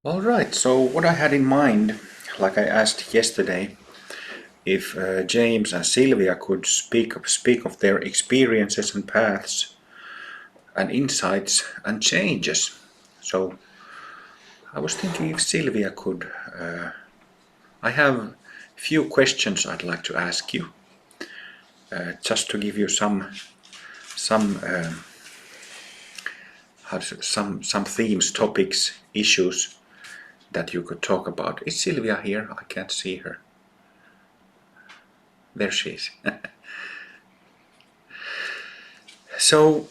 All right, so what I had in mind, like I asked yesterday, if James and Silvia could speak of their experiences and paths and insights and changes. So I was thinking if Silvia could. I have few questions I'd like to ask you, just to give you some some themes, topics, issues that you could talk about. Is Silvia here? I can't see her. There she is. So,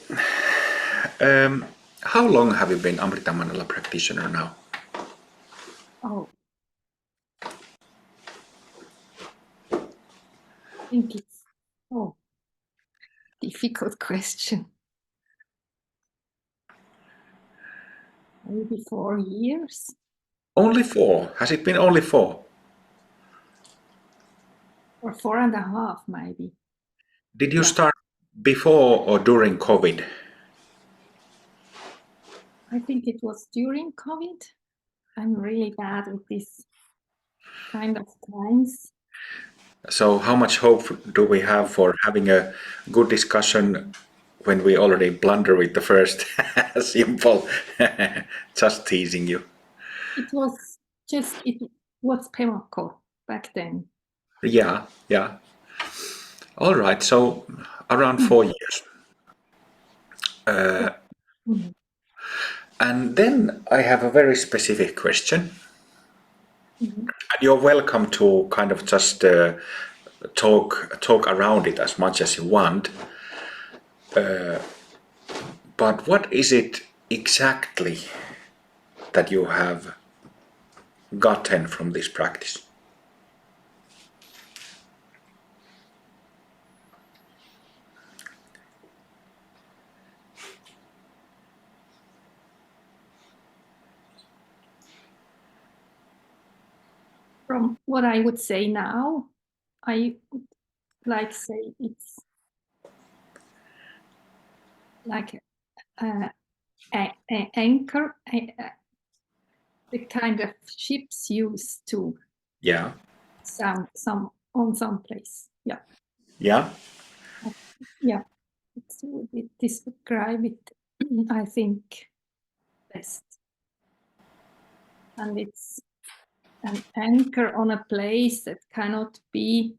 how long have you been Amrita Mandala practitioner now? Oh, I think it's difficult question. Maybe 4 years Only four. Has it been only four? or 4.5, maybe. Did you Yeah, start before or during COVID? I think it was during COVID. I'm really bad with this kind of times. So, how much hope do we have for having a good discussion when we already blunder with the first simple? Just teasing you. It was Pemako back then. Yeah, yeah. All right. So, around Mm. 4 years. Yeah. Mm. And then I have a very specific question. Mhm. And you're welcome to kind of just talk around it as much as you want. But what is it exactly that you have gotten from this practice? From what I would say now, I would like say it's like a anchor, the kind of ships used to Yeah, some place. Yeah, yeah, yeah. Describe it, I think, best. And it's an anchor on a place that cannot be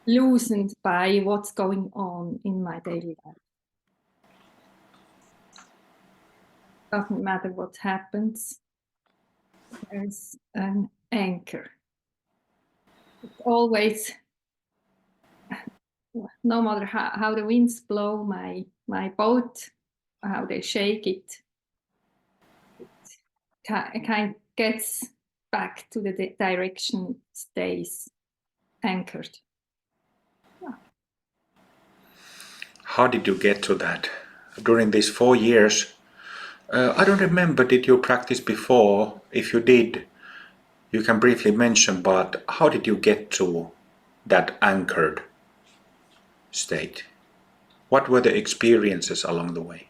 loosened by what's going on in my daily life. Doesn't matter what happens, there's an anchor. It's always, no matter how the winds blow my boat, how they shake it, it kind of gets back to the direction, stays anchored. Yeah. how did you get to that? During these 4 years, I don't remember, did you practice before? If you did, you can briefly mention, but how did you get to that anchored state? What were the experiences along the way?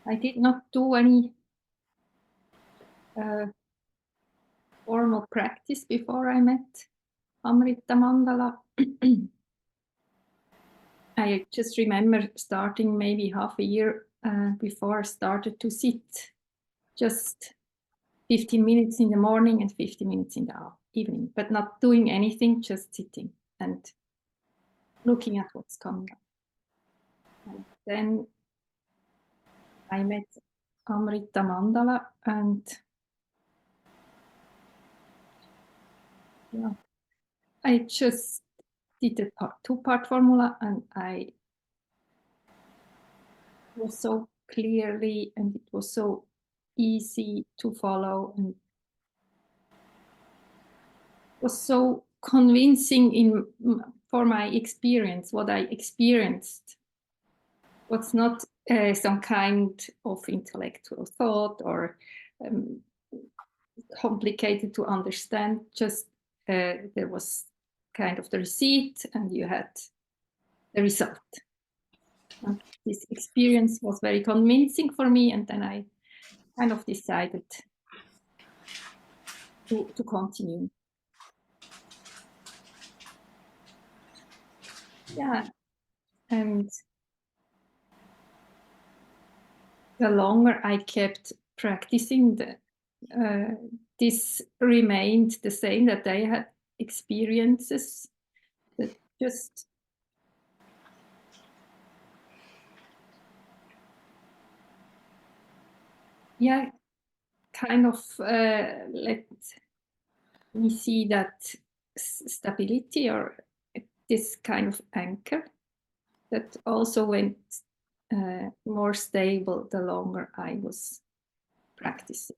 I did not do any formal practice before I met Amrita Mandala. I just remember starting maybe half a year before I started to sit, just 15 minutes in the morning and 50 minutes in the evening, but not doing anything, just sitting and looking at what's coming up. And then I met Amrita Mandala, and yeah, I just did a two-part formula, and I was so clearly, and it was so easy to follow, and was so convincing for my experience, what I experienced. What's not some kind of intellectual thought or complicated to understand, just there was kind of the receipt and you had the result. This experience was very convincing for me, and then I kind of decided to continue. Yeah, and the longer I kept practicing, this remained the same, that I had experiences that just kind of let me see that stability, or this kind of anchor that also went more stable the longer I was practicing.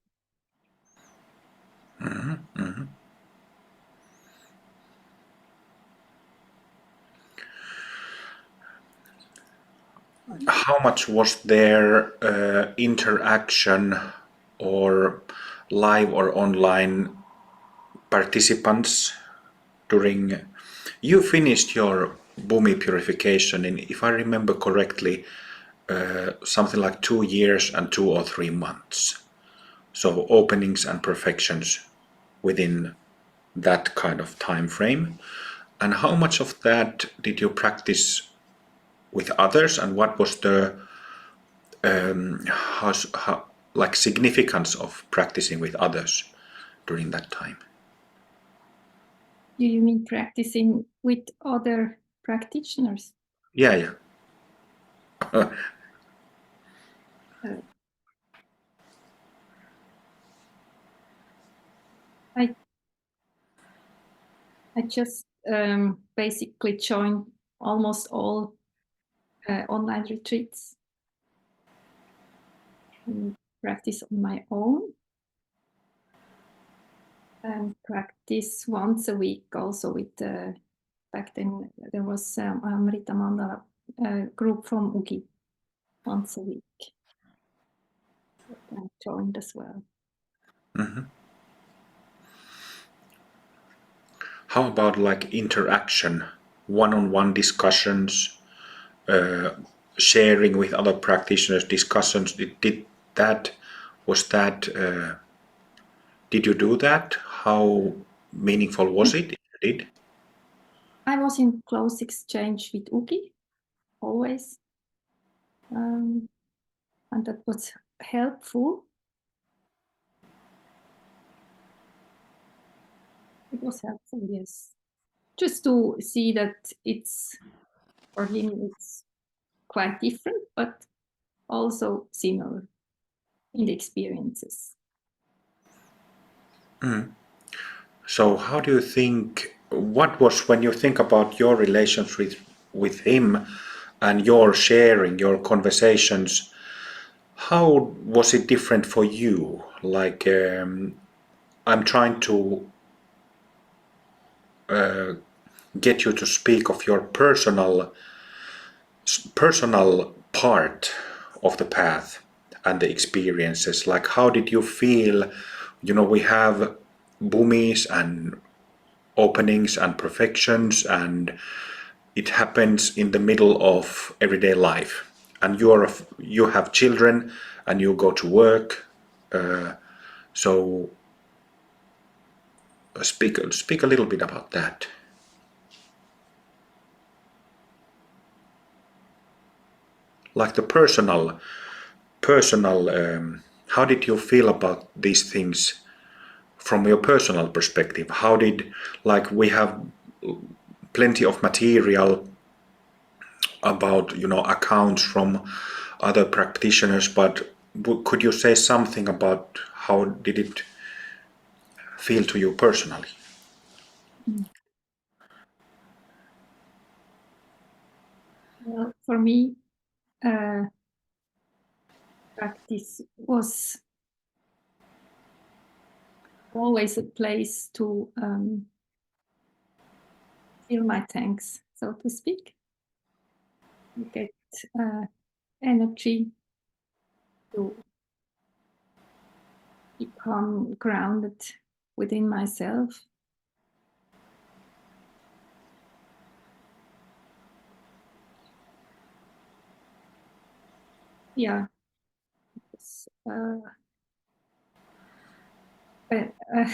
How much was there interaction or live or online participants during you finished your Bumi purification in, if I remember correctly, something like 2 years and 2 or 3 months. So openings and perfections within that kind of time frame. And how much of that did you practice with others, and what was the like significance of practicing with others during that time? Do you mean practicing with other practitioners? Yeah. Uh, I just basically joined almost all online retreats and practice on my own, and practice once a week also with back then there was Amrita Mandala group from Ugi once a week that I joined as well. How about like interaction, one-on-one discussions, sharing with other practitioners, discussions? Did that was that did you do that? How meaningful was it if you did? I was in close exchange with Ugi always, and that was helpful. It was helpful, yes. Just to see that it's, for him, it's quite different, but also similar in the experiences. So how do you think, what was, when you think about your relations with him and your sharing, your conversations, how was it different for you? Like, I'm trying to get you to speak of your personal part of the path and the experiences. Like, how did you feel? You know, we have boomies and openings and perfections, and it happens in the middle of everyday life. And you have children, and you go to work. So speak a little bit about that. Like the personal. How did you feel about these things from your personal perspective? How did, like, we have plenty of material about, you know, accounts from other practitioners, but could you say something about how did it feel to you personally? Well, for me, practice was always a place to fill my tanks, so to speak. You get energy to become grounded within myself. Yeah. It's, uh, uh,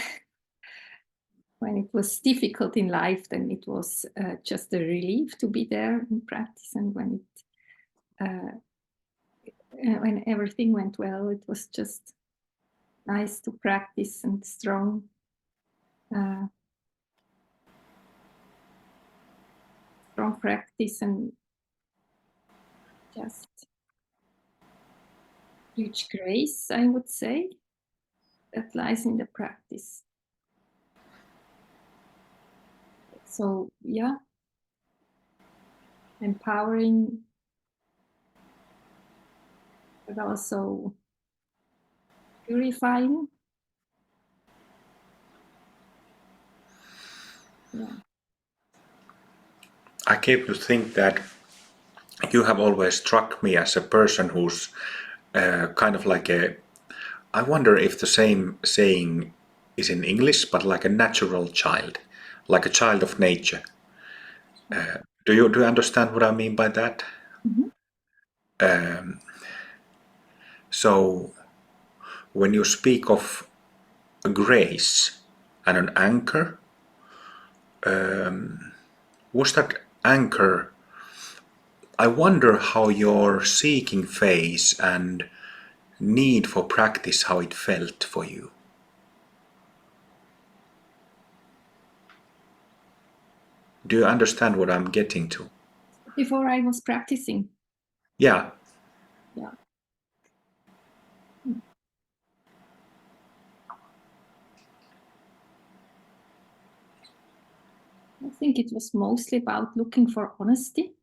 when it was difficult in life, then it was just a relief to be there in practice, and when everything went well, it was just nice to practice and strong practice and just huge grace, I would say, that lies in the practice. So yeah, empowering, but also purifying. Yeah. I came to think that you have always struck me as a person who's kind of like a. I wonder if the same saying is in English, but like a natural child, like a child of nature. Do you understand what I mean by that? Mhm. So when you speak of a grace and an anchor, was that anchor? I wonder how your seeking phase and need for practice, how it felt for you. Do you understand what I'm getting to? Before I was practicing. Yeah. Yeah. Mm. I think it was mostly about looking for honesty.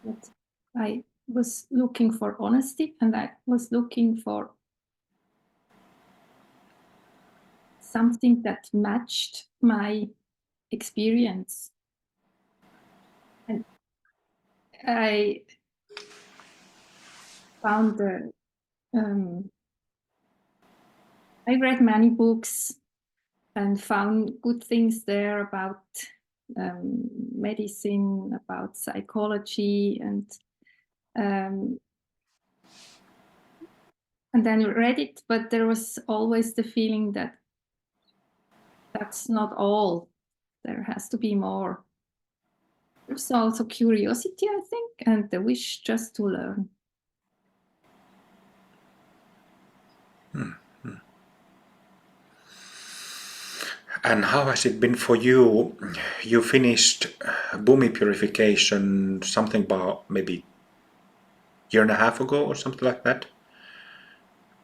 But I was looking for honesty, and I was looking for something that matched my experience. And I found um, I read many books and found good things there about medicine, about psychology, um, and then read it. But there was always the feeling that that's not all. There has to be more. There's also curiosity, I think, and the wish just to learn. And how has it been for you? You finished Bumi purification something about maybe year and a half ago or something like that?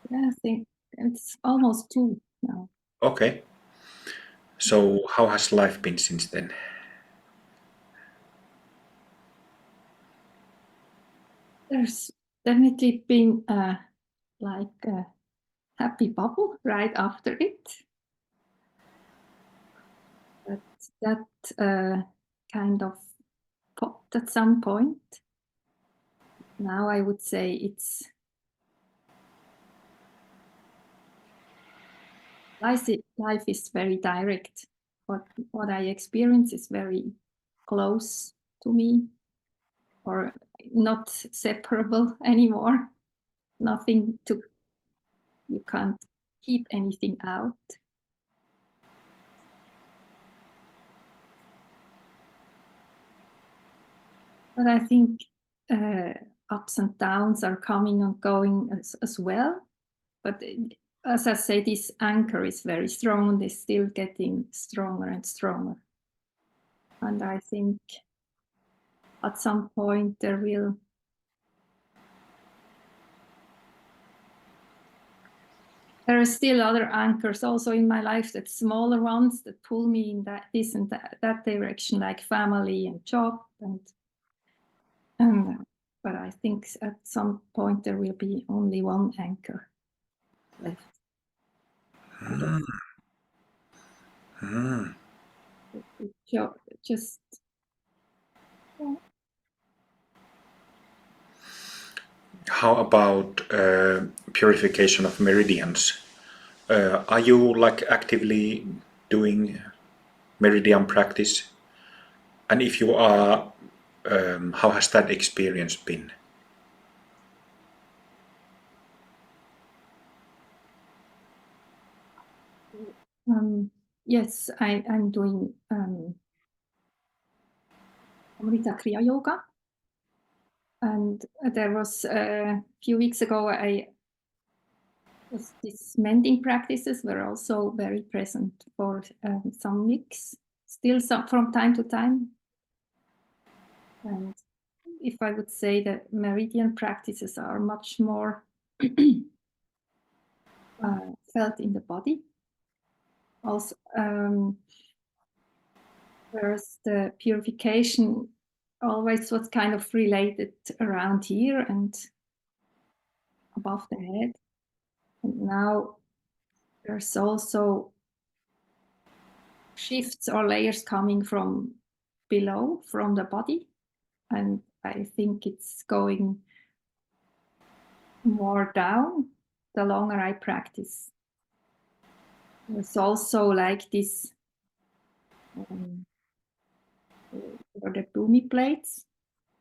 Yeah, I think it's almost 2 now. Okay. So how has life been since then? There's definitely been like a happy bubble right after it. But that kind of popped at some point. Now I would say it's life is very direct. What I experience is very close to me, or not separable anymore. Nothing to, you can't keep anything out. But I think ups and downs are coming and going as well. But as I say, this anchor is very strong and is still getting stronger and stronger. And I think at some point there are still other anchors also in my life, that smaller ones that pull me in this and that direction, like family and job, and but I think at some point there will be only one anchor left. I guess just yeah. How about purification of meridians? Are you like actively doing meridian practice? And if you are, how has that experience been? Yes, I'm doing Amrita Kriya Yoga. And there was a few weeks ago, these mending practices were also very present for some weeks, still some from time to time. And if I would say that meridian practices are much more felt in the body. Also, whereas the purification always was kind of related around here and above the head. And now there's also shifts or layers coming from below, from the body. And I think it's going more down the longer I practice. There's also like this, or the bhumi plates,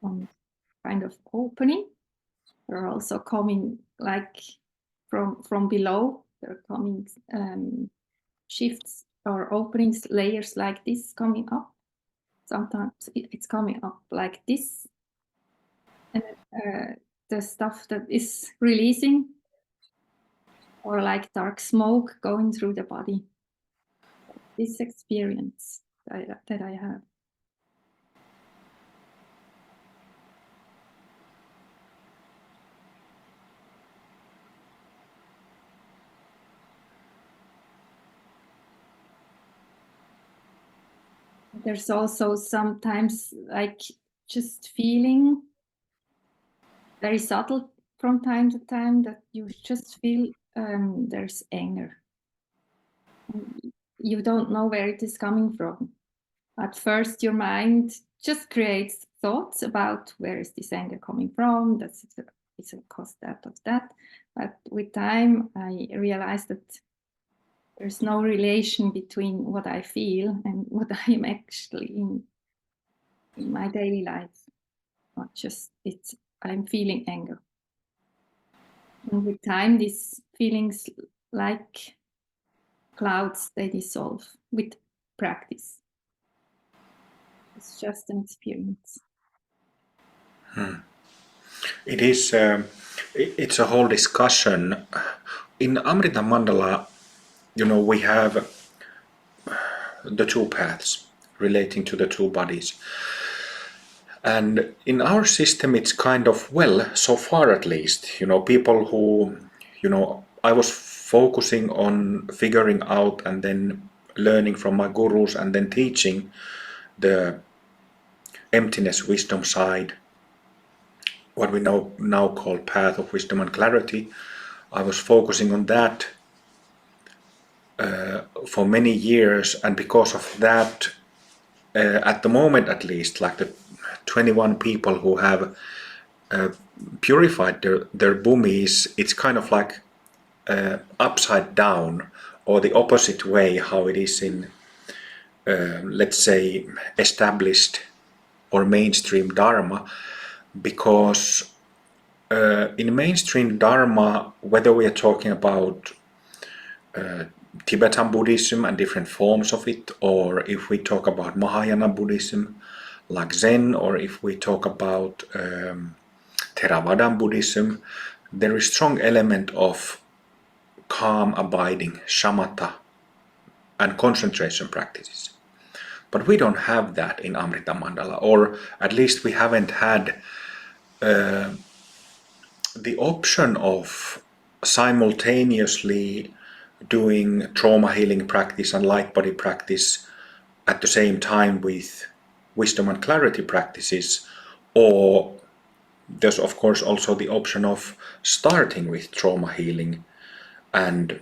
kind of opening. They're also coming like from below. They're coming shifts or openings, layers like this coming up. Sometimes it's coming up like this. And the stuff that is releasing, or like dark smoke going through the body. This experience that I have. There's also sometimes like just feeling very subtle from time to time that you just feel there's anger. You don't know where it is coming from. At first, your mind just creates thoughts about where is this anger coming from. It's a cause that of that. But with time, I realized that there's no relation between what I feel and what I am actually in my daily life. Not just I'm feeling anger. And with time, these feelings like clouds, they dissolve with practice. It's just an experience. It is. It's a whole discussion. In Amrita Mandala, we have the two paths relating to the two bodies. And in our system, it's kind of, well, so far at least, people who, I was focusing on figuring out and then learning from my gurus and then teaching the emptiness wisdom side, what we now call path of wisdom and clarity. I was focusing on that for many years, and because of that, at the moment at least, like the 21 people who have purified their bhumis, it's kind of like upside down, or the opposite way how it is in, let's say, established or mainstream Dharma, because in mainstream Dharma, whether we are talking about Tibetan Buddhism and different forms of it, or if we talk about Mahayana Buddhism like Zen, or if we talk about Theravadan Buddhism, there is strong element of calm abiding, shamatha, and concentration practices. But we don't have that in Amrita Mandala, or at least we haven't had the option of simultaneously doing trauma healing practice and light body practice at the same time with wisdom and clarity practices, or there's of course also the option of starting with trauma healing and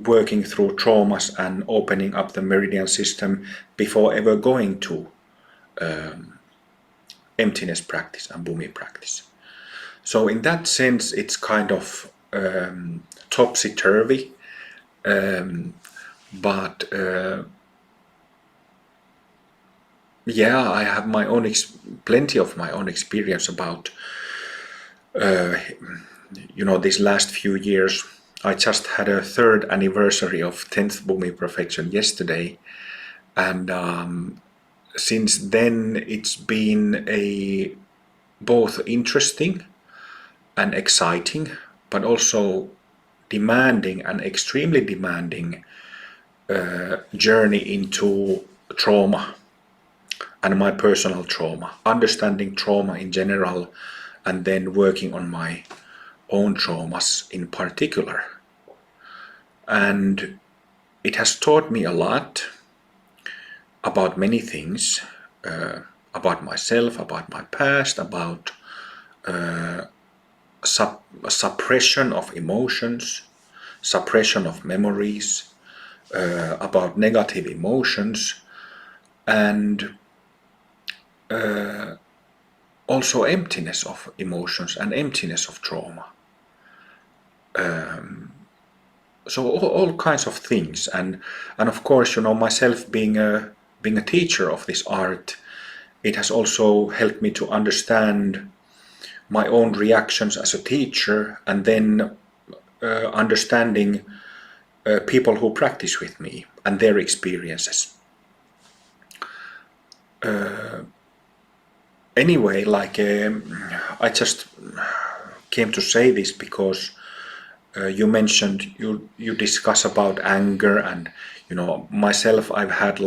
working through traumas and opening up the meridian system before ever going to emptiness practice and bhumi practice. So in that sense, it's kind of topsy-turvy, but yeah, I have my own plenty of my own experience about these last few years I just had a third anniversary of 10th Bhumi Perfection yesterday, and since then it's been a both interesting and exciting, but also demanding and extremely demanding journey into trauma and my personal trauma, understanding trauma in general, and then working on my own traumas in particular. And it has taught me a lot about many things, about myself, about my past, about suppression of emotions, suppression of memories, about negative emotions, and also emptiness of emotions and emptiness of trauma. So all kinds of things, and of course, myself being a teacher of this art, it has also helped me to understand my own reactions as a teacher, and then understanding people who practice with me and their experiences. Anyway, I just came to say this because you mentioned you discuss about anger, and myself, I've had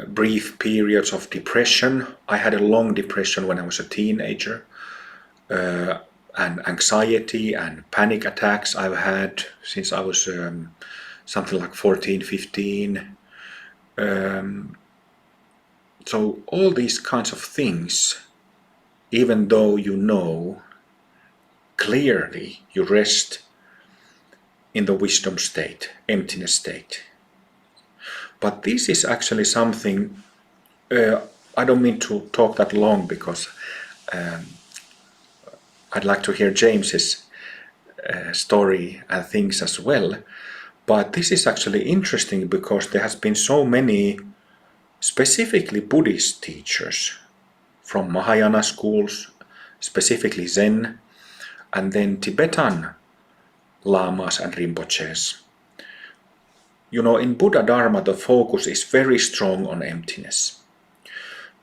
brief periods of depression. I had a long depression when I was a teenager, and anxiety and panic attacks I've had since I was something like 14, 15. So all these kinds of things, even though clearly you rest in the wisdom state, emptiness state. But this is actually something, I don't mean to talk that long because I'd like to hear James's story and things as well. But this is actually interesting because there has been so many specifically Buddhist teachers from Mahayana schools, specifically Zen, and then Tibetan lamas and rinpoches. In Buddha Dharma, the focus is very strong on emptiness.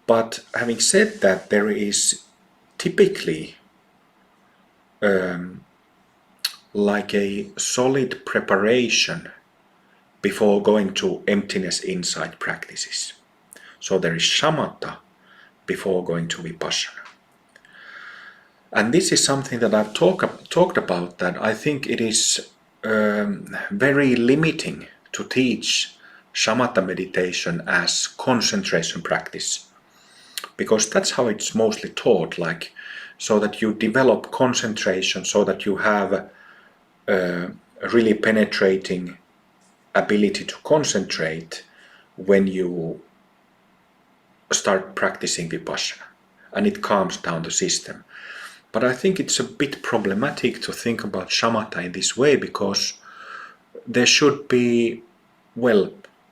But having said that, there is typically like a solid preparation before going to emptiness insight practices. So there is shamatha before going to vipassana. And this is something that I've talked about, that I think it is very limiting to teach shamatha meditation as concentration practice, because that's how it's mostly taught, so that you develop concentration, so that you have a really penetrating ability to concentrate when you start practicing vipassana, and it calms down the system. But I think it's a bit problematic to think about shamatha in this way, because there should be,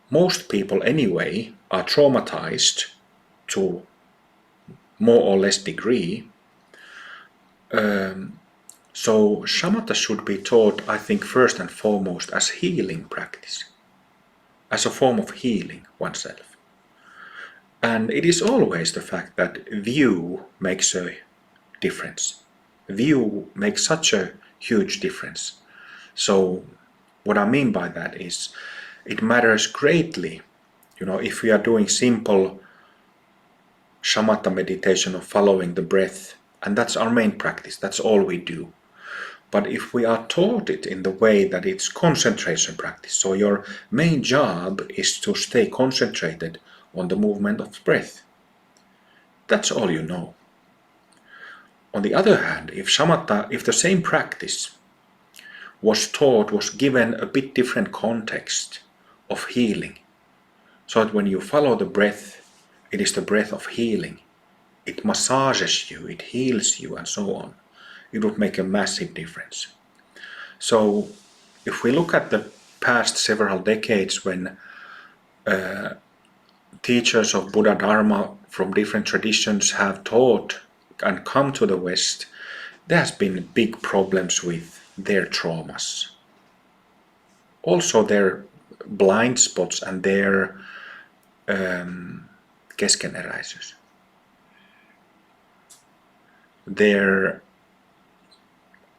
most people anyway are traumatized to more or less degree. So shamatha should be taught, I think, first and foremost as healing practice, as a form of healing oneself. And it is always the fact that view makes a difference. View makes such a huge difference. So what I mean by that is, it matters greatly, if we are doing simple shamatha meditation of following the breath, and that's our main practice, that's all we do. But if we are taught it in the way that it's concentration practice, so your main job is to stay concentrated on the movement of breath, that's all you know. On the other hand, if the same practice was given a bit different context of healing, so that when you follow the breath, it is the breath of healing, it massages you, it heals you, and so on, it would make a massive difference. So if we look at the past several decades, when teachers of Buddha Dharma from different traditions have taught and come to the West, there has been big problems with their traumas, also their blind spots and their keskeneräisyys, their,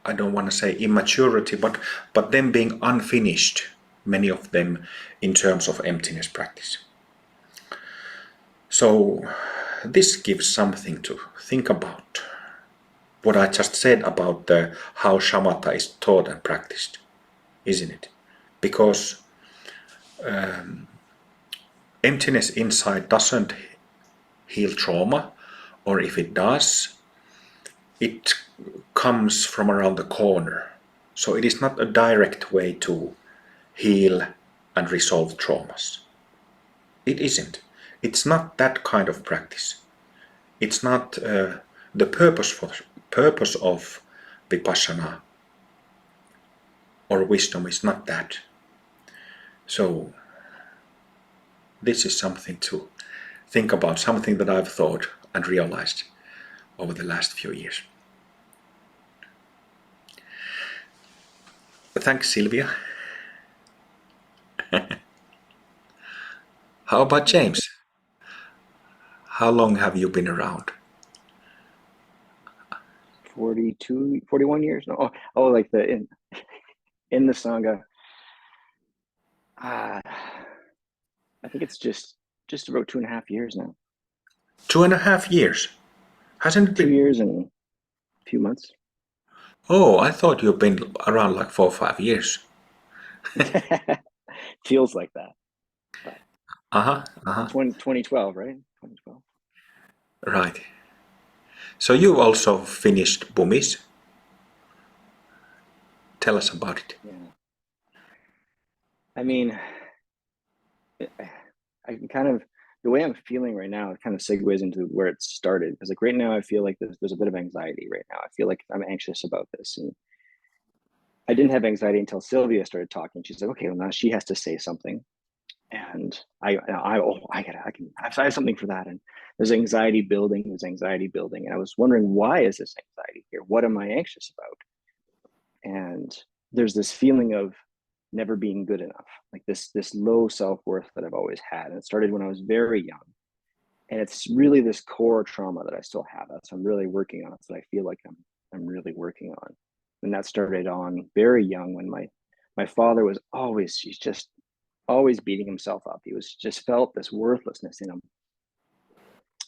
I don't want to say immaturity, but them being unfinished, many of them, in terms of emptiness practice. So this gives something to think about. What I just said about how shamatha is taught and practiced, isn't it? Because emptiness inside doesn't heal trauma, or if it does, it comes from around the corner. So it is not a direct way to heal and resolve traumas. It isn't. It's not that kind of practice. It's not the purpose of vipassana or wisdom is not that. So this is something to think about, something that I've thought and realized over the last few years. Thanks, Silvia. How about James? How long have you been around? 42, 41 years? No, like in the Sangha. I think it's just about 2.5 years now. 2.5 years. Hasn't it 2 been? years and a few months. Oh, I thought you've been around like 4 or 5 years. Feels like that. But Uh-huh, uh-huh. 2012, right? 2012. Right. So you also finished Bumis. Tell us about it. Yeah. I mean, I can kind of, the way I'm feeling right now, it kind of segues into where it started. Because like right now, I feel like there's a bit of anxiety right now. I feel like I'm anxious about this. And I didn't have anxiety until Silvia started talking. She's like, okay, well now she has to say something. And I have something for that. And there's anxiety building. And I was wondering, why is this anxiety here? What am I anxious about? And there's this feeling of never being good enough, like this low self-worth that I've always had. And it started when I was very young. And it's really this core trauma that I still have. That's what I'm really working on. That's what I feel like I'm really working on. And that started on very young when my father was he's just always beating himself up. He was just felt this worthlessness in him.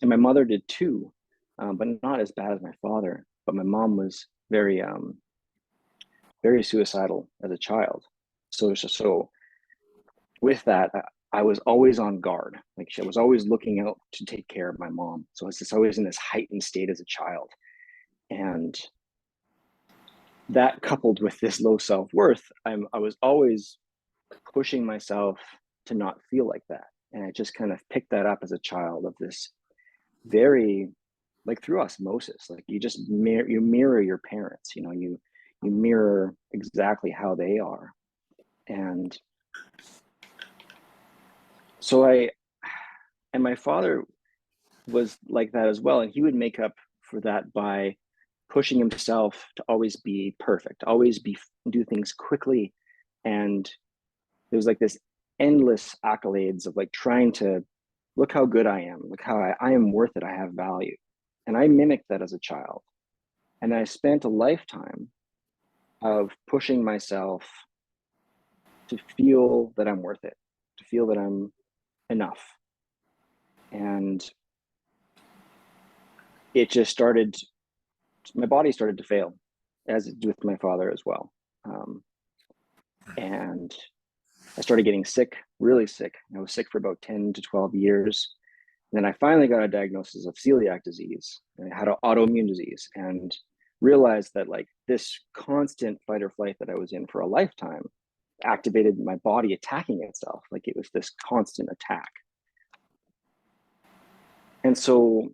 And my mother did too, but not as bad as my father. But my mom was very very suicidal as a child. So with that, I was always on guard. Like I was always looking out to take care of my mom. So I was just always in this heightened state as a child. And that coupled with this low self-worth, I was always pushing myself to not feel like that. And I just kind of picked that up as a child of this very, like through osmosis, like you just mirror your parents, you mirror exactly how they are. And so and my father was like that as well. And he would make up for that by pushing himself to always be perfect, do things quickly. And there was like this endless accolades of like trying to look how good I am, look how I am worth it, I have value. And I mimicked that as a child. And I spent a lifetime of pushing myself to feel that I'm worth it, to feel that I'm enough. And it just my body started to fail, as it did with my father as well. And I started getting sick, really sick. I was sick for about 10 to 12 years. And then I finally got a diagnosis of celiac disease, and I had an autoimmune disease, and realized that like this constant fight or flight that I was in for a lifetime activated my body attacking itself. Like it was this constant attack. And so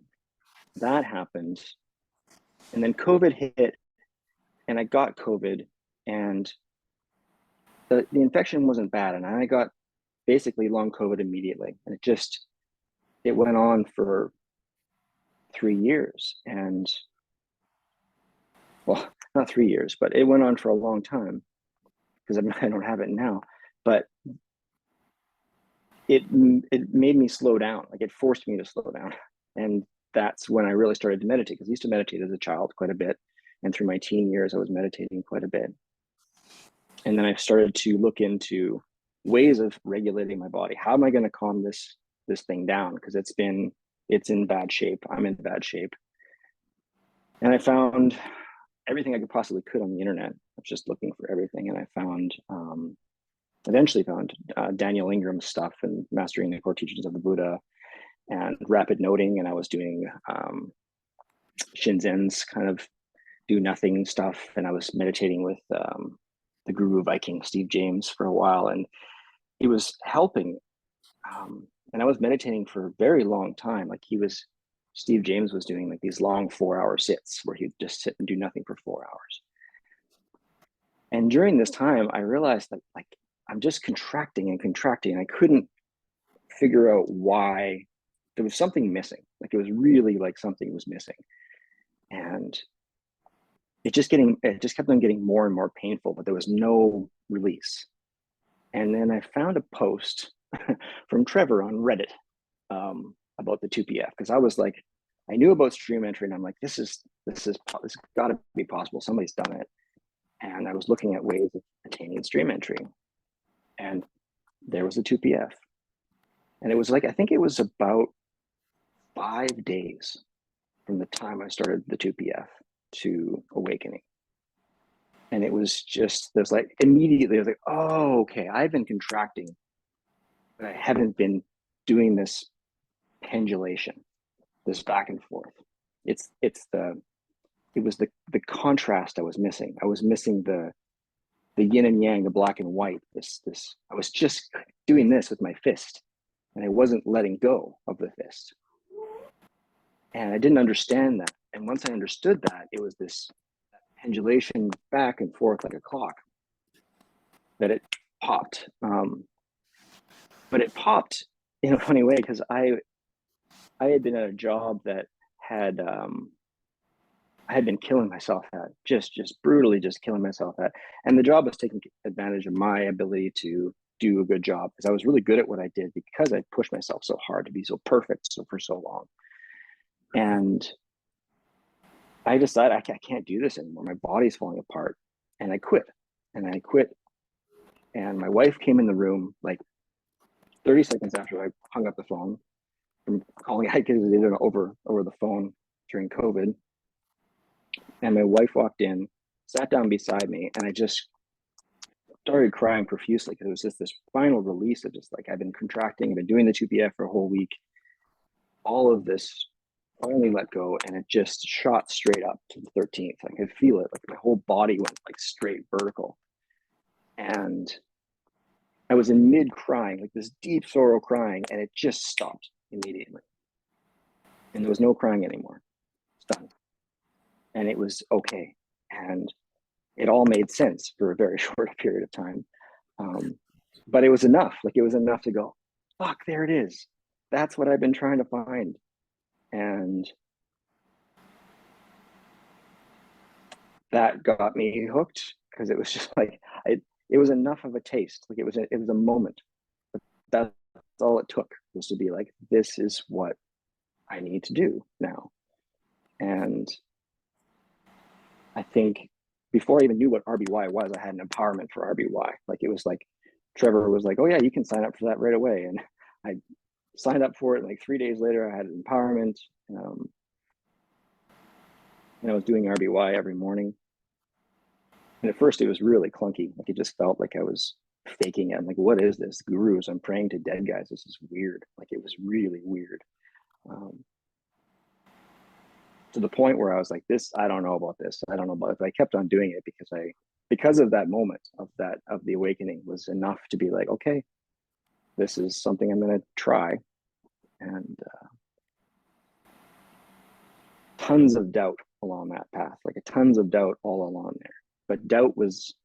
that happened. And then COVID hit, and I got COVID, and the infection wasn't bad. And I got basically long COVID immediately. And it went on for 3 years. And well, not 3 years, but it went on for a long time because I don't have it now. But it made me slow down. Like it forced me to slow down. And that's when I really started to meditate, because I used to meditate as a child quite a bit. And through my teen years, I was meditating quite a bit. And then I started to look into ways of regulating my body. How am I going to calm this thing down? Because it's in bad shape. I'm in bad shape. And I found everything I could on the internet. I was just looking for everything. And I eventually found Daniel Ingram's stuff and Mastering the Core Teachings of the Buddha and rapid noting. And I was doing Shinzen's kind of do nothing stuff. And I was meditating with the Guru Viking, Steve James, for a while. And it was helping. And I was meditating for a very long time. Like Steve James was doing like these long 4-hour sits where he'd just sit and do nothing for 4 hours. And during this time, I realized that like I'm just contracting and contracting, and I couldn't figure out why. There was something missing. Like it was really like something was missing. And it just kept on getting more and more painful, but there was no release. And then I found a post from Trevor on Reddit about the 2PF, because I was like, I knew about stream entry, and I'm like, this got to be possible. Somebody's done it. And I was looking at ways of attaining stream entry, and there was a 2PF. And it was like, I think it was about 5 days from the time I started the 2PF to awakening. And it was just, there's like immediately I was like, oh, okay, I've been contracting, but I haven't been doing this pendulation, this back and forth. It was the contrast I was missing. I was missing the yin and yang, the black and white. I was just doing this with my fist, and I wasn't letting go of the fist. And I didn't understand that. And once I understood that, it was this pendulation back and forth like a clock, that it popped. But it popped in a funny way, because I had been at a job that had I had been killing myself at, just brutally just killing myself at. And the job was taking advantage of my ability to do a good job, because I was really good at what I did because I pushed myself so hard to be so perfect for so long. And I decided I can't do this anymore. My body's falling apart. And I quit. And my wife came in the room like 30 seconds after I hung up the phone from calling. I did it over the phone during COVID. And my wife walked in, sat down beside me, and I just started crying profusely, because it was just this final release of just like, I've been contracting, I've been doing the 2PF for a whole week. All of this finally let go, and it just shot straight up to the 13th. I could feel it, like my whole body went like straight vertical. And I was in mid crying, like this deep sorrow crying, and it just stopped immediately. And there was no crying anymore. It's done. And it was okay. And it all made sense for a very short period of time. But it was enough. Like it was enough to go, fuck, there it is. That's what I've been trying to find. And that got me hooked, because it was just like, it was enough of a taste. Like it was a moment. But that's all it took, was to be like, this is what I need to do now. And I think before I even knew what RBY was, I had an empowerment for RBY. Like it was like, Trevor was like, oh yeah, you can sign up for that right away. And I signed up for it. Like 3 days later, I had an empowerment. And I was doing RBY every morning. And at first it was really clunky. Like it just felt like I was faking it. I'm like, what is this? Gurus, I'm praying to dead guys. This is weird. Like it was really weird. To the point where I was like, I don't know about this. I don't know about it. But I kept on doing it because of that moment of the awakening was enough to be like, okay, this is something I'm going to try. And tons of doubt along that path, like tons of doubt all along there. But doubt was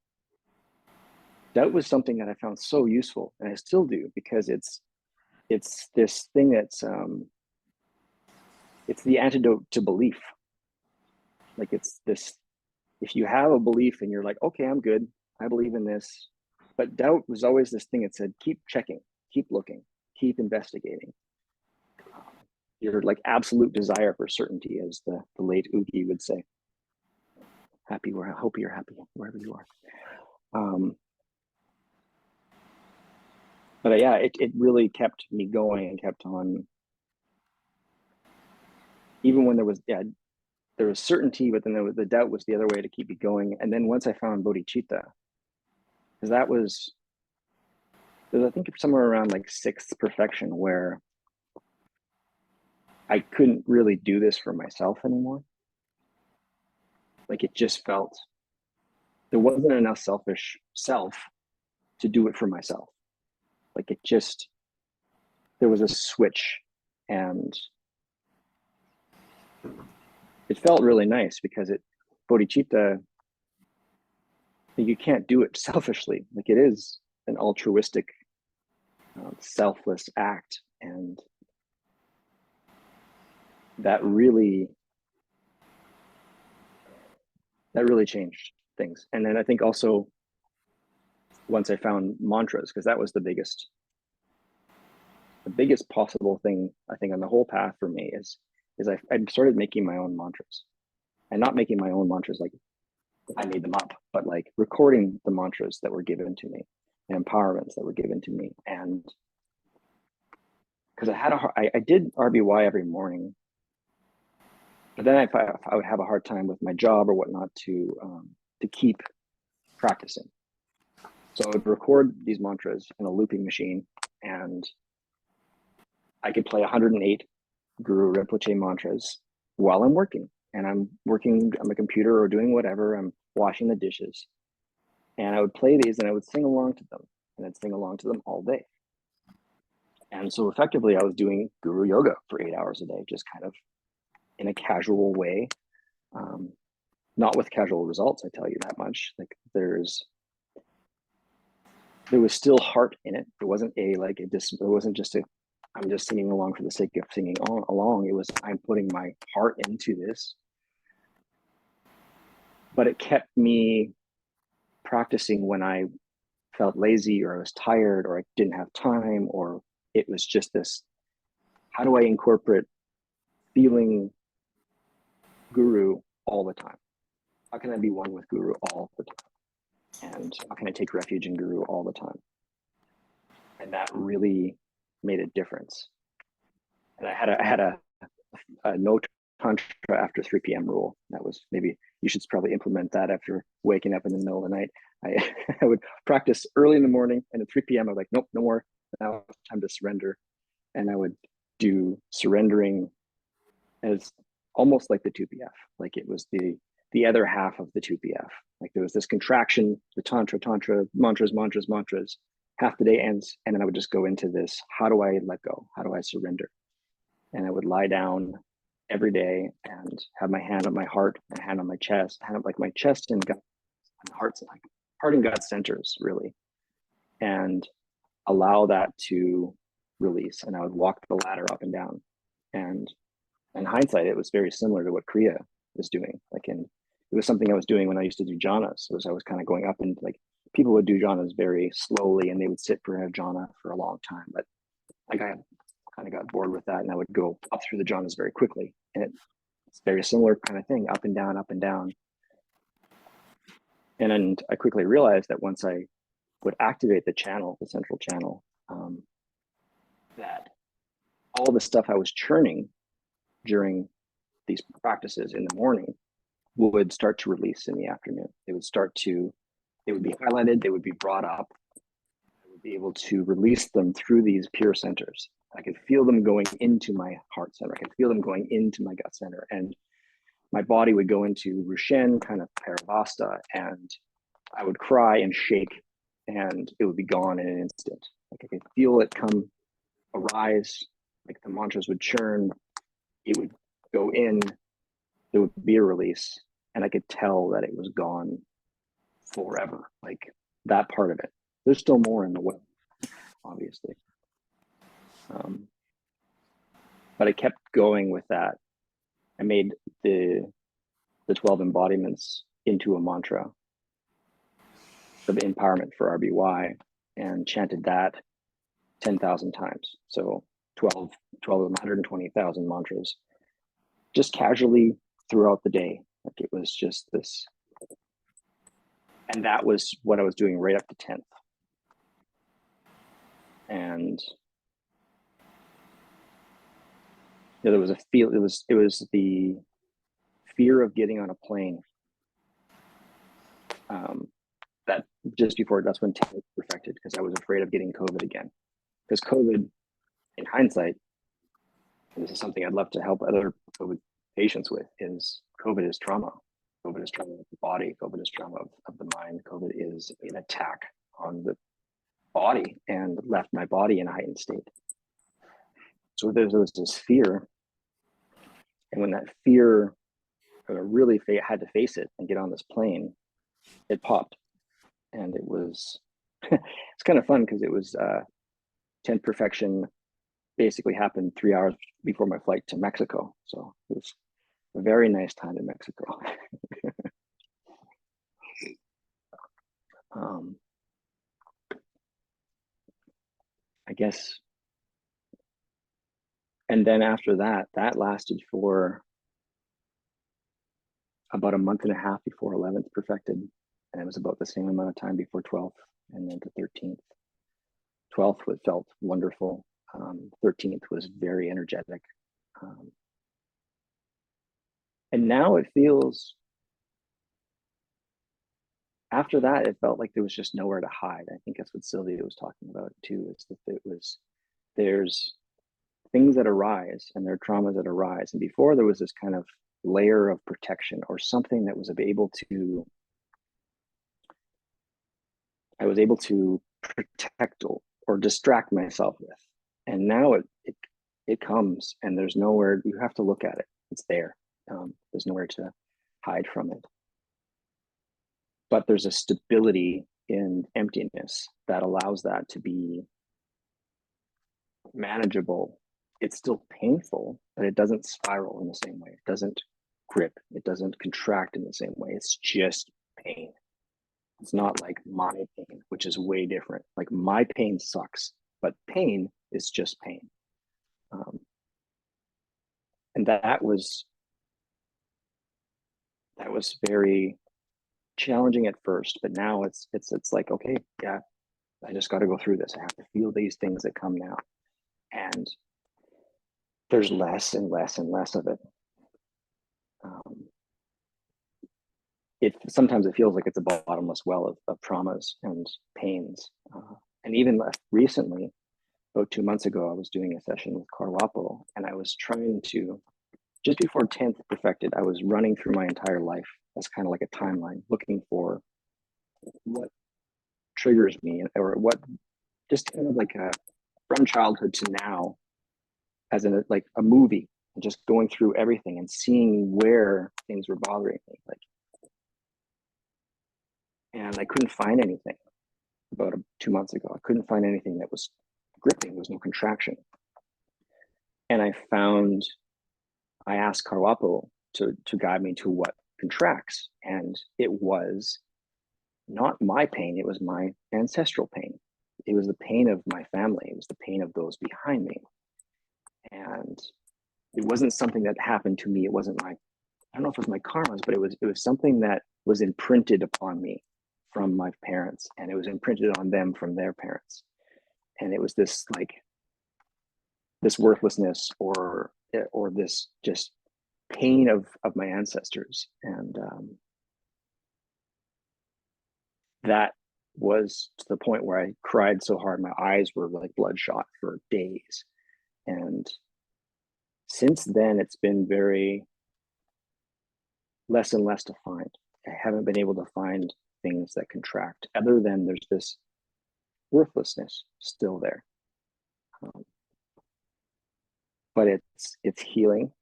something that I found so useful, and I still do, because it's this thing that's it's the antidote to belief. Like it's this if you have a belief and you're like, okay, I'm good, I believe in this, but doubt was always this thing that said, keep checking, keep looking, keep investigating. Your like absolute desire for certainty, as the late Oogie would say. Happy, I hope you're happy wherever you are. But yeah, it really kept me going and kept on. Even when there was certainty, but then the doubt was the other way to keep me going. And then once I found bodhicitta, because that was I think somewhere around like sixth perfection, where I couldn't really do this for myself anymore. Like it just felt there wasn't enough selfish self to do it for myself. Like it just, there was a switch, and it felt really nice because bodhicitta, you can't do it selfishly. Like it is an altruistic, selfless act. And that really changed things. And then I think also once I found mantras, because that was the biggest possible thing I think on the whole path for me is I started making my own mantras, and not making my own mantras like I made them up, but like recording the mantras that were given to me, and empowerments that were given to me. And because I did RBY every morning, but then I would have a hard time with my job or whatnot to keep practicing. So I would record these mantras in a looping machine, and I could play 108 Guru Rinpoche mantras while I'm working. And I'm working on my computer or doing whatever, I'm washing the dishes. And I would play these and I would sing along to them, and I'd sing along to them all day. And so effectively I was doing Guru Yoga for 8 hours a day, just kind of in a casual way. Not with casual results, I tell you that much. Like there was still heart in it. It wasn't it wasn't just I'm just singing along for the sake of singing along. It was, I'm putting my heart into this. But it kept me practicing when I felt lazy, or I was tired, or I didn't have time, or it was just this, how do I incorporate feeling Guru all the time? How can I be one with Guru all the time? And how can I take refuge in Guru all the time? And that really made a difference. And I had a no tantra after 3 p.m. rule. That was, maybe you should probably implement that after waking up in the middle of the night. I would practice early in the morning, and at 3 p.m. I'm like, nope, no more. Now it's time to surrender. And I would do surrendering as almost like the 2PF. Like it was the other half of the 2PF. Like there was this contraction, the tantra, mantras, half the day ends. And then I would just go into this, how do I let go? How do I surrender? And I would lie down every day and have my hand on my heart, my hand on my chest, hand up like my chest and gut, and heart and gut centers really, and allow that to release. And I would walk the ladder up and down. And in hindsight, it was very similar to what Kriya was doing. It was something I was doing when I used to do jhanas. I was kind of going up, and like people would do jhanas very slowly, and they would sit for a jhana for a long time. But like I kind of got bored with that, and I would go up through the jhanas very quickly. And it's very similar kind of thing, up and down, up and down. And I quickly realized that once I would activate the channel, the central channel, that all the stuff I was churning during these practices in the morning would start to release in the afternoon. They would be highlighted, they would be brought up. I would be able to release them through these pure centers. I could feel them going into my heart center. I could feel them going into my gut center. And my body would go into Rushen, kind of Paravasta, and I would cry and shake, and it would be gone in an instant. Like I could feel it arise, like the mantras would churn, it would go in, there would be a release, and I could tell that it was gone forever. Like that part of it. There's still more in the way, obviously. But I kept going with that. I made the 12 embodiments into a mantra of empowerment for RBY and chanted that 10,000 times. So 12 of 120,000 mantras, just casually throughout the day. Like it was just this, and that was what I was doing right up to 10th. And there was a feel, it was the fear of getting on a plane. That just before, that's when 10th was perfected, because I was afraid of getting COVID again. Because COVID, in hindsight, and this is something I'd love to help other COVID patients with, is COVID is trauma. COVID is trauma of the body. COVID is trauma of the mind. COVID is an attack on the body and left my body in a heightened state. So there was this fear. And when that fear, I really had to face it and get on this plane, it popped. And it was, it's kind of fun because it was 10th perfection basically happened 3 hours before my flight to Mexico. So it was a very nice time in Mexico. I guess. And then after that, that lasted for about a month and a half before 11th perfected. And it was about the same amount of time before 12th and then to 13th. 12th felt wonderful. 13th was very energetic. And now it feels, after that, it felt like there was just nowhere to hide. I think that's what Silvia was talking about too, is that there's things that arise and there are traumas that arise. And before there was this kind of layer of protection or something that I was able to protect or distract myself with. And now it comes and there's nowhere, you have to look at it. It's there. There's nowhere to hide from it. But there's a stability in emptiness that allows that to be manageable. It's still painful, but it doesn't spiral in the same way. It doesn't grip. It doesn't contract in the same way. It's just pain. It's not like my pain, which is way different. Like my pain sucks, but pain is just pain. And that was very challenging at first, but now it's like, okay, yeah, I just got to go through this. I have to feel these things that come now. And there's less and less and less of it. Sometimes it feels like it's a bottomless well of traumas and pains. And even recently, about 2 months ago, I was doing a session with Karwapo, and I was trying to, just before 10th perfected, I was running through my entire life as kind of like a timeline, looking for what triggers me, or what, just kind of like from childhood to now, as in like a movie, and just going through everything and seeing where things were bothering me. And I couldn't find anything about 2 months ago. I couldn't find anything that was gripping. There was no contraction. And I asked Karwapo to guide me to what contracts. And it was not my pain. It was my ancestral pain. It was the pain of my family. It was the pain of those behind me. And it wasn't something that happened to me. It wasn't I don't know if it was my karmas, but it was something that was imprinted upon me from my parents, and it was imprinted on them from their parents. And it was this worthlessness or this just pain of my ancestors. And that was to the point where I cried so hard, my eyes were like bloodshot for days. And since then, it's been very less and less to find. I haven't been able to find things that contract, other than there's this worthlessness still there. But it's healing.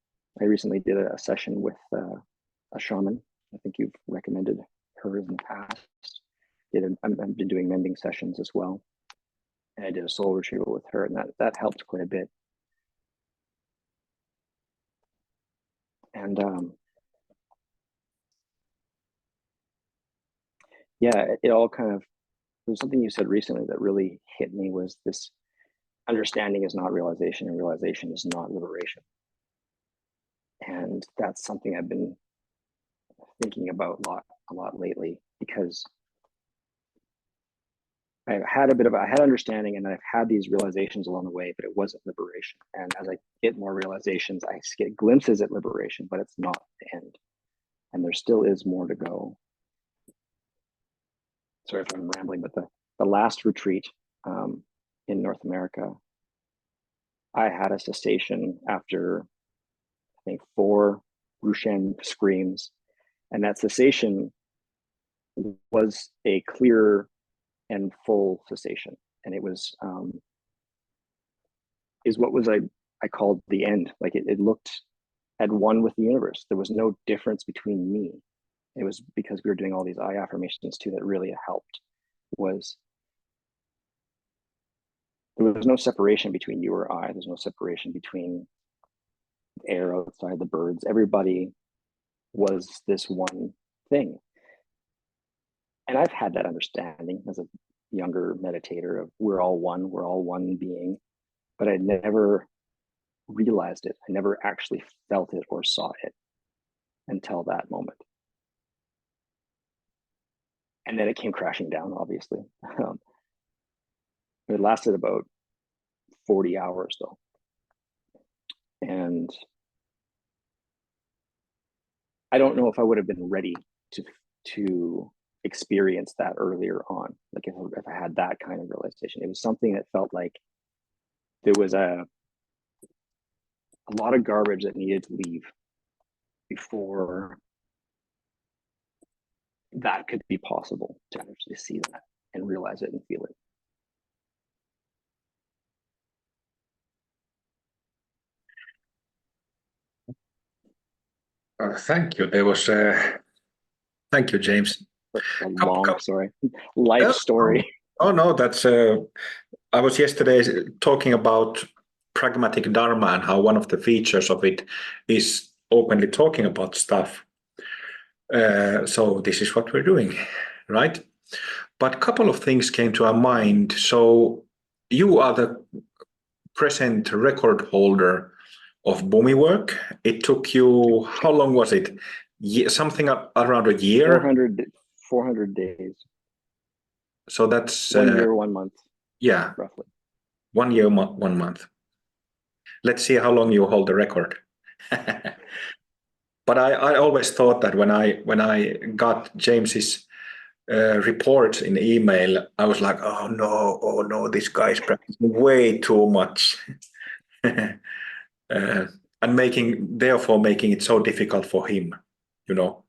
I recently did a session with a shaman. I think you've recommended her in the past. I've been doing mending sessions as well. And I did a soul retrieval with her, and that helped quite a bit. And yeah, it all kind of, there's something you said recently that really hit me, was this understanding is not realization and realization is not liberation. And that's something I've been thinking about a lot lately, because I had understanding, and I've had these realizations along the way, but it wasn't liberation. And as I get more realizations, I get glimpses at liberation, but it's not the end. And there still is more to go. Sorry if I'm rambling, but the last retreat in North America, I had a cessation after, I think, 4 Rushen screams. And that cessation was a clear and full cessation. And it was, is what was I called the end. Like it looked at one with the universe. There was no difference between me. It was because we were doing all these I affirmations too that really helped. Was there was no separation between you or I. There's no separation between the air outside, the birds. Everybody was this one thing. And I've had that understanding as a younger meditator of we're all one being, but I never realized it. I never actually felt it or saw it until that moment. And then it came crashing down, obviously. It lasted about 40 hours though. And I don't know if I would have been ready to experience that earlier on. Like if I had that kind of realization, it was something that felt like there was a lot of garbage that needed to leave before that could be possible to actually see that and realize it and feel it. Thank you. Thank you, James. A Couple, long, sorry, life story. oh no, that's. I was yesterday talking about pragmatic dharma and how one of the features of it is openly talking about stuff. So this is what we're doing, right? But a couple of things came to our mind. So you are the present record holder of Bumi work. It took you, how long was it? Something around a year? 400 days. So that's 1 year, 1 month. Yeah, roughly. 1 year, 1 month. Let's see how long you hold the record. But I always thought that when I got James's reports in email, I was like, oh no, this guy is practicing way too much. And therefore making it so difficult for him, you know.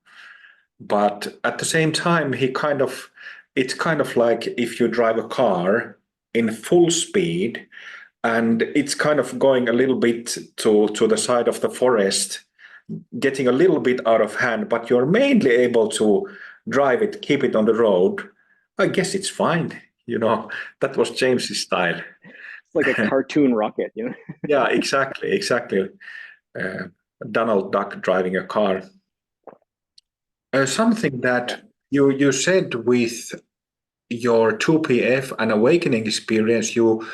But at the same time, it's kind of like if you drive a car in full speed and it's kind of going a little bit to the side of the forest, getting a little bit out of hand, but you're mainly able to drive it, keep it on the road. I guess it's fine, you know. That was James's style. It's like a cartoon rocket, you know. Yeah, exactly. Donald Duck driving a car. Something that you said with your 2PF and awakening experience, you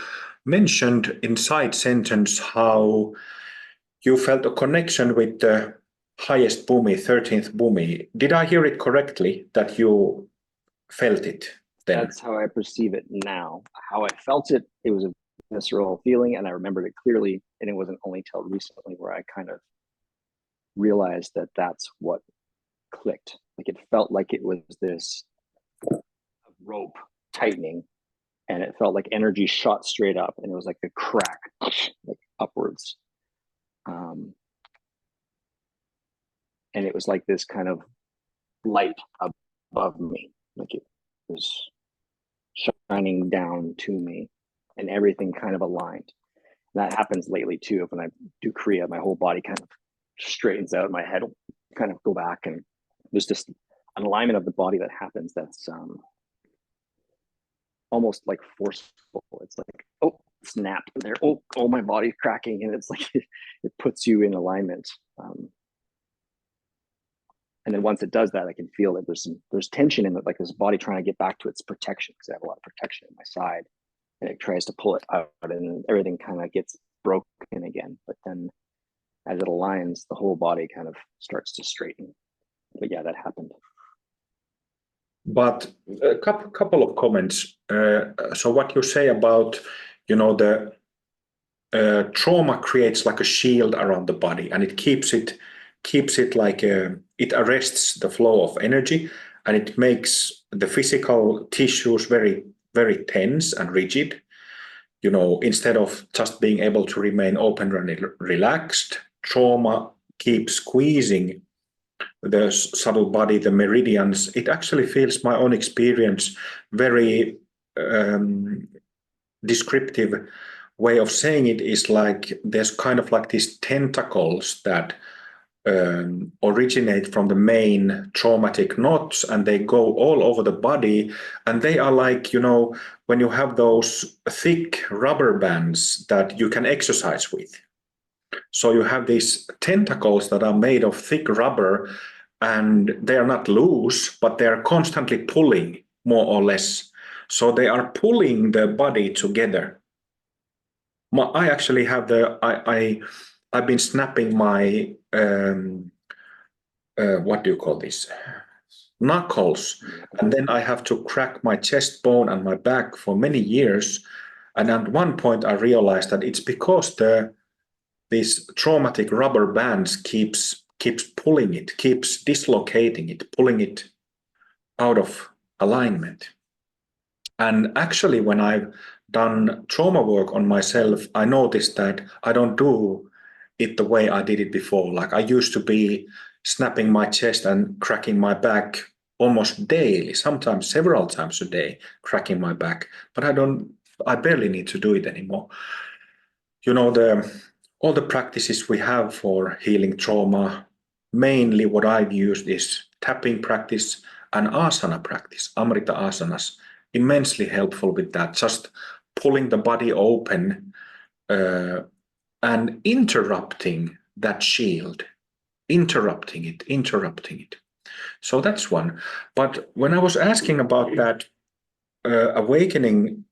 mentioned in side sentence how you felt a connection with the highest Bhumi, 13th Bhumi. Did I hear it correctly that you felt it then? That's how I perceive it now. How I felt it, it was a visceral feeling, and I remembered it clearly. And it wasn't only till recently where I kind of realized that that's what clicked. Like it felt like it was this rope tightening, and it felt like energy shot straight up, and it was like a crack, like upwards. And it was like this kind of light above me, like it was shining down to me, and everything kind of aligned. And that happens lately too. When I do Kriya, my whole body kind of straightens out, my head will kind of go back, and there's just an alignment of the body that happens that's almost like forceful. It's like, oh, snapped there. Oh, my body's cracking, and it's like it puts you in alignment. And then once it does that, I can feel that there's tension in it, like this body trying to get back to its protection, because I have a lot of protection in my side, and it tries to pull it out, and everything kind of gets broken again. But then as it aligns, the whole body kind of starts to straighten. But yeah, that happened. But a couple of comments. So what you say about, the trauma creates like a shield around the body, and it keeps it like it arrests the flow of energy, and it makes the physical tissues very, very tense and rigid. Instead of just being able to remain open and relaxed, trauma keeps squeezing the subtle body, the meridians. It actually feels, my own experience, very descriptive way of saying it is like there's kind of like these tentacles that originate from the main traumatic knots, and they go all over the body, and they are like, when you have those thick rubber bands that you can exercise with. So you have these tentacles that are made of thick rubber, and they are not loose, but they are constantly pulling, more or less. So they are pulling the body together. I actually have I've been snapping my what do you call this, knuckles, and then I have to crack my chest bone and my back for many years. And at one point I realized that it's because these traumatic rubber bands keeps pulling it, keeps dislocating it, pulling it out of alignment. And actually, when I've done trauma work on myself, I noticed that I don't do it the way I did it before. Like I used to be snapping my chest and cracking my back almost daily, sometimes several times a day, cracking my back. But I barely need to do it anymore. All the practices we have for healing trauma, mainly what I've used is tapping practice and asana practice, Amrita asanas. Immensely helpful with that, just pulling the body open and interrupting that shield, interrupting it. So that's one. But when I was asking about that awakening,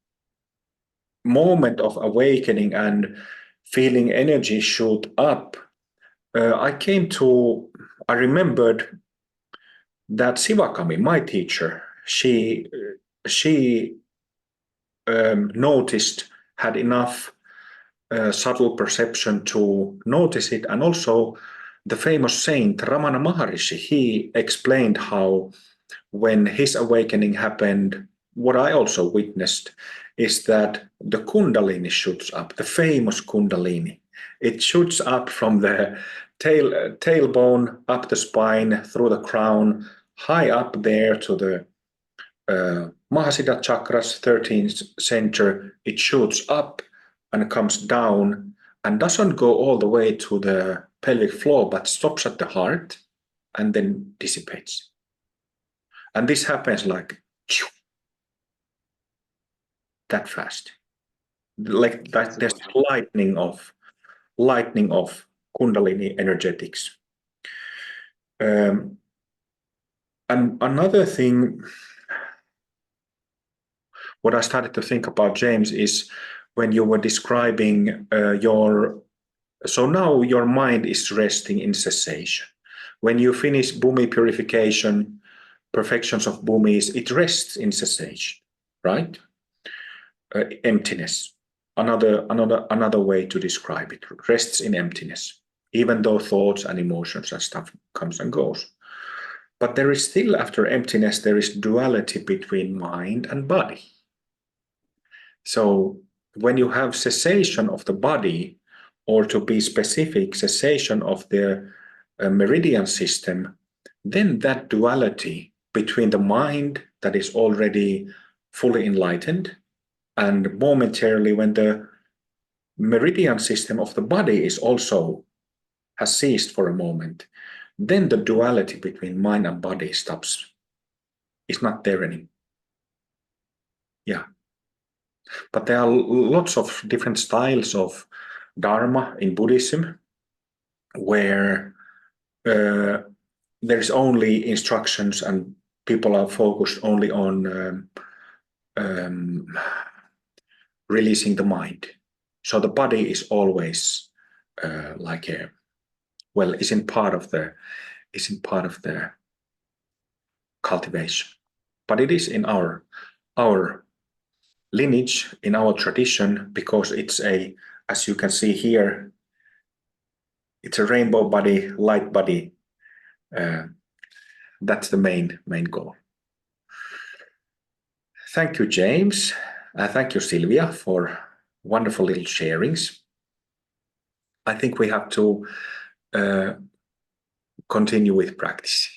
moment of awakening and feeling energy shoot up, I remembered that Sivakami, my teacher, she noticed, had enough subtle perception to notice it. And also the famous saint Ramana Maharishi, he explained how when his awakening happened, what I also witnessed is that the Kundalini shoots up, the famous Kundalini. It shoots up from the tailbone, up the spine, through the crown, high up there to the Mahasiddha chakras, 13th center. It shoots up and comes down and doesn't go all the way to the pelvic floor, but stops at the heart and then dissipates. And this happens like that fast. Like that, there's lightning of Kundalini energetics. And another thing, what I started to think about, James, is when you were describing so now your mind is resting in cessation. When you finish Bhumi purification, perfections of Bhumis, it rests in cessation, right? Emptiness. Another way to describe it, rests in emptiness, even though thoughts and emotions and stuff comes and goes. But there is still, after emptiness, there is duality between mind and body. So when you have cessation of the body, or to be specific, cessation of the meridian system, then that duality between the mind that is already fully enlightened, and momentarily when the meridian system of the body is also has ceased for a moment, then the duality between mind and body stops. It's not there anymore. Yeah. But there are lots of different styles of Dharma in Buddhism where there's only instructions and people are focused only on releasing the mind. So the body is always like a, well, isn't part of the cultivation, but it is in our lineage, in our tradition, because it's a, as you can see here, it's a rainbow body, light body. That's the main goal. Thank you, James. Thank you, Silvia, for wonderful little sharings. I think we have to continue with practice.